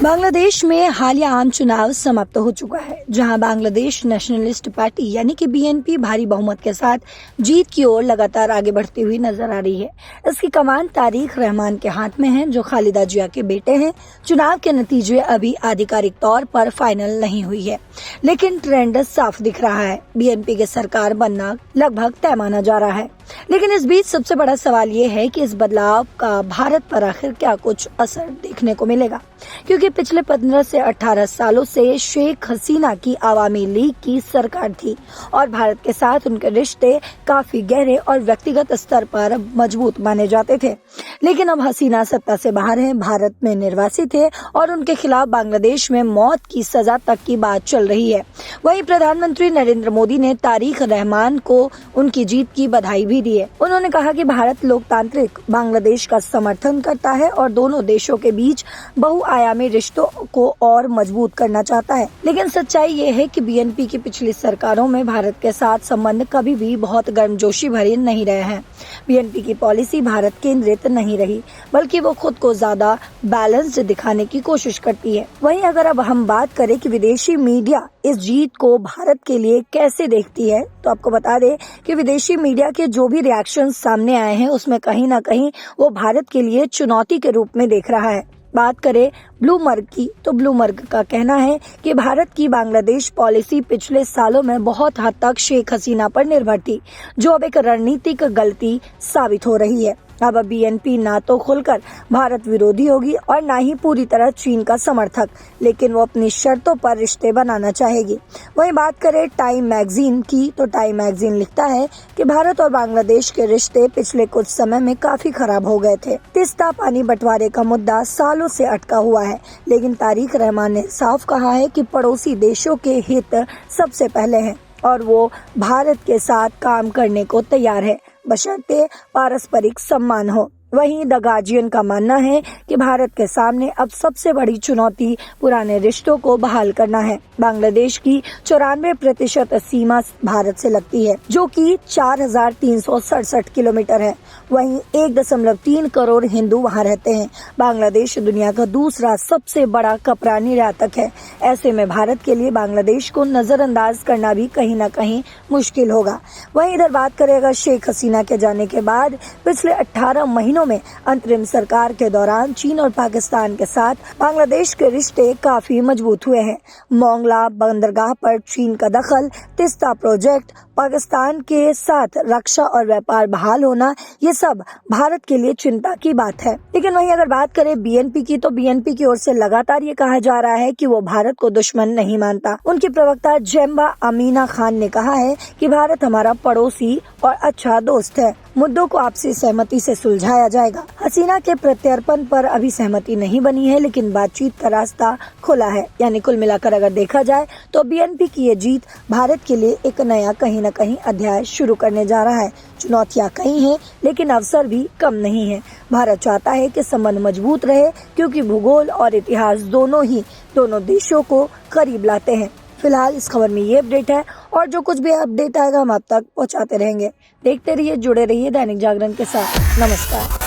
बांग्लादेश में हालिया आम चुनाव समाप्त हो चुका है, जहां बांग्लादेश नेशनलिस्ट पार्टी यानी कि बीएनपी भारी बहुमत के साथ जीत की ओर लगातार आगे बढ़ती हुई नजर आ रही है। इसकी कमान तारिक रहमान के हाथ में है, जो खालिदा जिया के बेटे हैं। चुनाव के नतीजे अभी आधिकारिक तौर पर फाइनल नहीं हुई है, लेकिन ट्रेंड साफ दिख रहा है। बीएनपी की सरकार बनना लगभग तय माना जा रहा है। लेकिन इस बीच सबसे बड़ा सवाल ये है कि इस बदलाव का भारत पर आखिर क्या कुछ असर देखने को मिलेगा, क्योंकि पिछले 15 से 18 सालों से शेख हसीना की आवामी लीग की सरकार थी और भारत के साथ उनके रिश्ते काफी गहरे और व्यक्तिगत स्तर पर मजबूत माने जाते थे। लेकिन अब हसीना सत्ता से बाहर हैं, भारत में निर्वासित थे और उनके खिलाफ बांग्लादेश में मौत की सजा तक की बात चल रही है। वहीं प्रधानमंत्री नरेंद्र मोदी ने तारिक रहमान को उनकी जीत की बधाई भी दी है। उन्होंने कहा कि भारत लोकतांत्रिक बांग्लादेश का समर्थन करता है और दोनों देशों के बीच बहुआयामी रिश्तों को और मजबूत करना चाहता है। लेकिन सच्चाई ये है कि बीएनपी की पिछली सरकारों में भारत के साथ संबंध कभी भी बहुत गर्मजोशी भरे नहीं रहे हैं। बीएनपी की पॉलिसी भारत केंद्रित नहीं रही, बल्कि वो खुद को ज्यादा बैलेंस्ड दिखाने की कोशिश करती है। वहीं अगर अब हम बात करें कि विदेशी मीडिया इस जीत को भारत के लिए कैसे देखती है, तो आपको बता दें कि विदेशी मीडिया के जो भी रिएक्शन सामने आए हैं, उसमें कहीं ना कहीं वो भारत के लिए चुनौती के रूप में देख रहा है। बात करें ब्लूमबर्ग की, तो ब्लूमबर्ग का कहना है कि भारत की बांग्लादेश पॉलिसी पिछले सालों में बहुत हद तक शेख हसीना पर निर्भर थी, जो अब एक रणनीतिक गलती साबित हो रही है। अब बीएनपी ना तो खुलकर भारत विरोधी होगी और ना ही पूरी तरह चीन का समर्थक, लेकिन वो अपनी शर्तों पर रिश्ते बनाना चाहेगी। वहीं बात करें टाइम मैगजीन की, तो टाइम मैगजीन लिखता है कि भारत और बांग्लादेश के रिश्ते पिछले कुछ समय में काफी खराब हो गए थे। तीस्ता पानी बंटवारे का मुद्दा सालों से अटका हुआ है, लेकिन तारिक रहमान ने साफ कहा है कि पड़ोसी देशों के हित सबसे पहले हैं और वो भारत के साथ काम करने को तैयार है, बशर्ते पारस्परिक सम्मान हो। वहीं द गार्जियन का मानना है कि भारत के सामने अब सबसे बड़ी चुनौती पुराने रिश्तों को बहाल करना है। बांग्लादेश की 94% सीमा भारत से लगती है, जो कि 4,367 किलोमीटर है। वहीं 1.3 करोड़ हिंदू वहां रहते हैं। बांग्लादेश दुनिया का दूसरा सबसे बड़ा कपड़ा निर्यातक है। ऐसे में भारत के लिए बांग्लादेश को नजरअंदाज करना भी कहीं न कहीं मुश्किल होगा। वहीं इधर बात करें अगर शेख हसीना के जाने के बाद पिछले 18 महीनों में अंतरिम सरकार के दौरान चीन और पाकिस्तान के साथ बांग्लादेश के रिश्ते काफी मजबूत हुए हैं। मोंगला बंदरगाह पर चीन का दखल, तीस्ता प्रोजेक्ट, पाकिस्तान के साथ रक्षा और व्यापार बहाल होना, ये सब भारत के लिए चिंता की बात है। लेकिन वहीं अगर बात करें बीएनपी की, तो बीएनपी की ओर से लगातार ये कहा जा रहा है कि वो भारत को दुश्मन नहीं मानता। उनकी प्रवक्ता जेम्बा अमीना खान ने कहा है कि भारत हमारा पड़ोसी और अच्छा दोस्त है, मुद्दों को आपसी सहमति से सुलझाया जाएगा। हसीना के प्रत्यर्पण पर अभी सहमति नहीं बनी है, लेकिन बातचीत का रास्ता खुला है। यानी कुल मिलाकर अगर देखा जाए तो बीएनपी की ये जीत भारत के लिए एक नया कहीं न कहीं अध्याय शुरू करने जा रहा है। चुनौतियां कई हैं, लेकिन अवसर भी कम नहीं है। भारत चाहता है कि संबंध मजबूत रहे, क्योंकि भूगोल और इतिहास दोनों देशों को करीब लाते हैं। फिलहाल इस खबर में ये अपडेट है और जो कुछ भी अपडेट आएगा हम आप तक पहुंचाते रहेंगे। देखते रहिए, जुड़े रहिए दैनिक जागरण के साथ। नमस्कार।